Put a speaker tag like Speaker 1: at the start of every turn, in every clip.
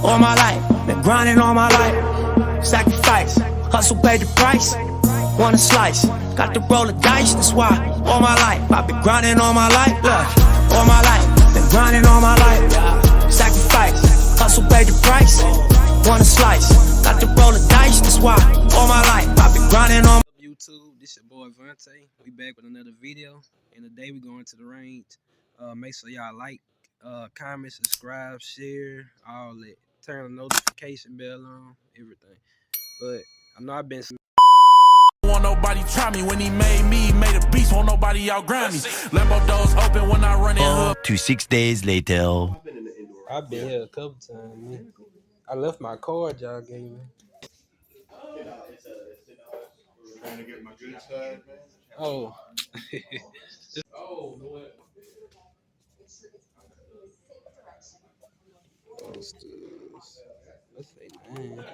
Speaker 1: All my life, been grinding all my life. Sacrifice, hustle paid the price. Want a slice, got to roll the dice, that's why. All my life, I've been grinding all my life. Look, all my life, been grinding all my life. Sacrifice, hustle paid the price. Want a slice, got to roll the dice, that's why. All my life, I've been grinding on
Speaker 2: YouTube. This your boy Vontae. We back with another video, and today we going to the range. Make sure y'all like, comment, subscribe, share, all that. Turn the notification bell on, everything. But I know I've been.
Speaker 3: Won't nobody try me when he made a beast. Won't nobody outgrind me. Lambo doors open when I run in hood.
Speaker 4: 6 days later.
Speaker 2: I've been here a couple times, man. I left my card y'all gave me.
Speaker 5: Trying to get my good side, man.
Speaker 2: Oh. Posters. Let's say 9.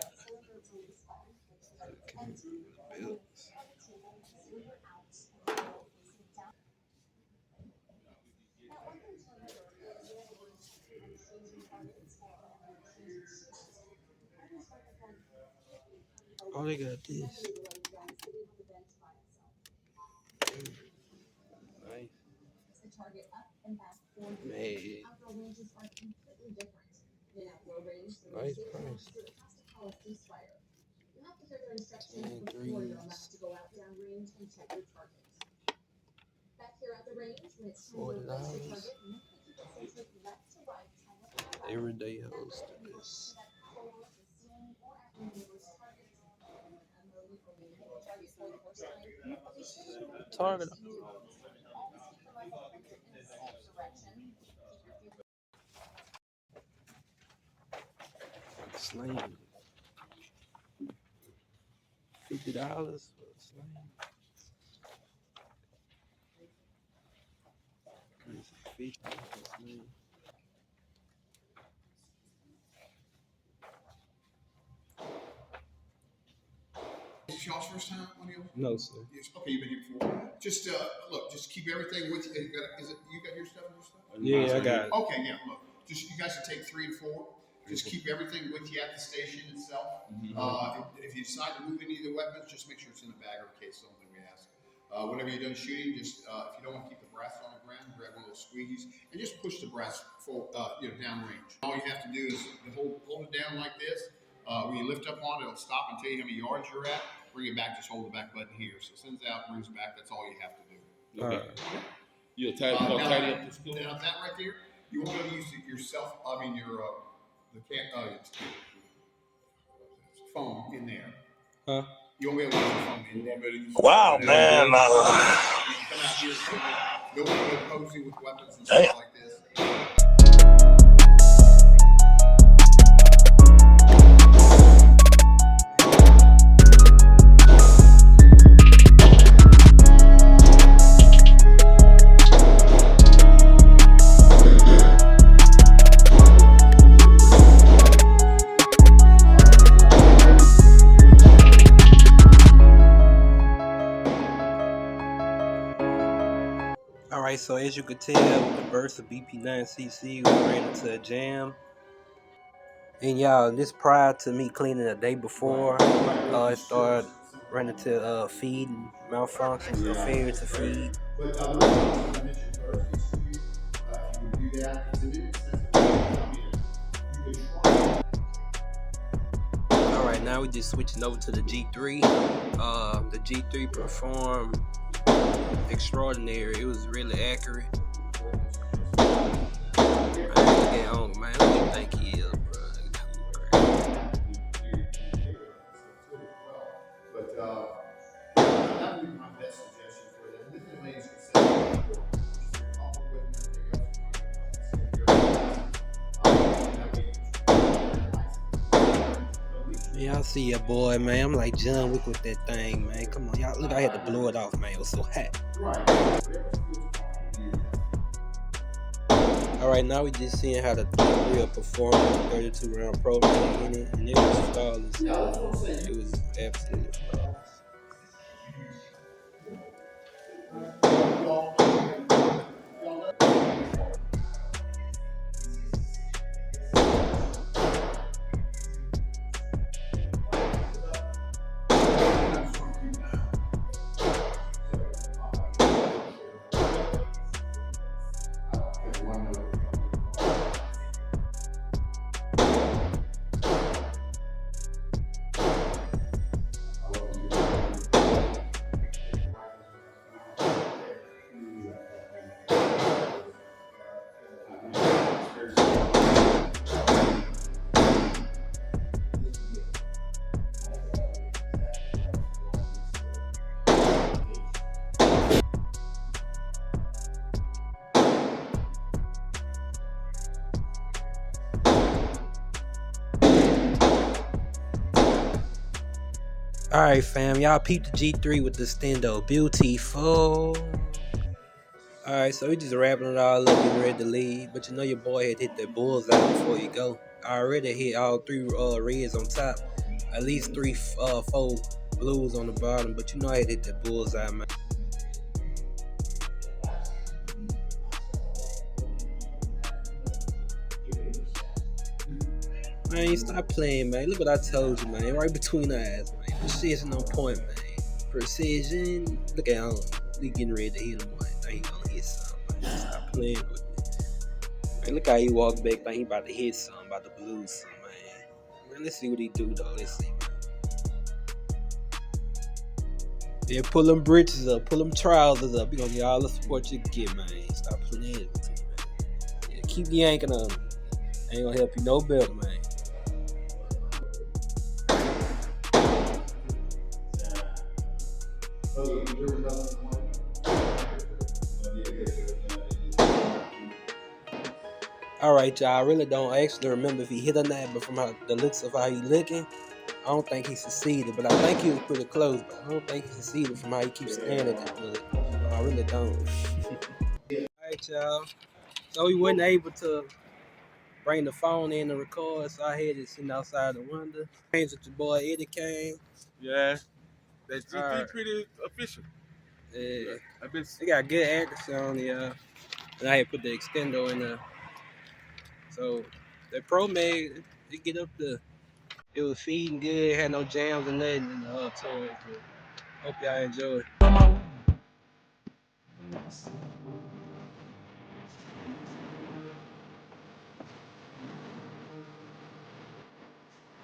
Speaker 2: Oh, they got this. Nice. Made. Nice price. 10 threes. $40. Everyday hostess. Target. Sling. $50 for a sling. $50 for a sling.
Speaker 5: Is this y'all's first time on here?
Speaker 2: No, sir.
Speaker 5: Yes. Okay, you've been here before. Just look, just keep everything with you. You got your stuff and your stuff?
Speaker 2: Yeah, I got it.
Speaker 5: Okay, yeah. Look, just you guys can take 3 and 4. Just keep everything with you at the station itself. If you decide to move any of the weapons, just make sure it's in the bag or case. Something we ask. Whenever you're done shooting, just if you don't want to keep the brass on the ground, grab one of those squeegees and just push the brass full, downrange. All you have to do is hold it down like this. When you lift up on it, it'll stop and tell you how many yards you're at. Bring it back, just hold the back button here. So it sends out, brings back. That's all you have to do.
Speaker 2: Okay.
Speaker 6: You'll tidy up the school.
Speaker 5: Now that right there, you won't be able to use it yourself. I mean your phone in there.
Speaker 2: Huh?
Speaker 5: You won't be able to use your phone in there.
Speaker 7: Wow, man.
Speaker 5: You can come out here. No posing with weapons and stuff like this.
Speaker 2: Alright, so as you could tell, with the Versa BP9cc, we ran into a jam. And y'all, this prior to me cleaning the day before, it started running to feed and malfunctions from failure to feed.
Speaker 5: But I mentioned first, if you would do that, it's an inexpensive. You could try.
Speaker 2: Alright, now we just switching over to the G3. The G3 performed extraordinary. It was really accurate. Man, what do you think he is, bro?
Speaker 5: But that would be my best suggestion for them. This is ladies
Speaker 2: Yeah, I see ya, boy, man. I'm like John Wick with that thing, man. Come on, y'all. Look, I had to blow it off, man. It was so hot. Alright, now we just seeing how the real perform with 32 round pro in it, and it was flawless. It was absolutely flawless. Alright, fam. Y'all peep the G3 with the stendo. Beautiful. Alright, so we just wrapping it all up, getting ready to leave. But you know your boy had hit that bullseye before you go. I already hit all 3 reds on top. At least 4 blues on the bottom. But you know I had hit that bullseye, man. Man, stop playing, man. Look what I told you, man. Right between the eyes, man. Precision on point, man. Precision. Look at him. We getting ready to hit him, man. He gonna hit something, man. Stop playing with me. Man, look how he walked back like he about to hit something, about to lose something, man. Man, let's see what he do, though. Let's see, man. Yeah, pull them britches up. Pull them trousers up. You gonna get all the support you can get, man. Stop playing with me, man. Yeah, keep yanking on him. Ain't gonna help you no better, man. Alright, y'all, I really don't actually remember if he hit or not, but from the looks of how he looking, I don't think he succeeded, but I think he was pretty close, but I don't think he succeeded from how he keeps staring at that bullet. I really don't. Alright, y'all, so we wasn't able to bring the phone in to record, so I had it sitting outside the window. With your boy Eddie Kane.
Speaker 6: Yeah, that GT pretty official.
Speaker 2: Yeah,
Speaker 6: I been.
Speaker 2: they got good accuracy on the, and I had put the extendo in there. So that Pro Mag, it get up there. It was feeding good, had no jams or nothing in the toys. Hope y'all enjoy.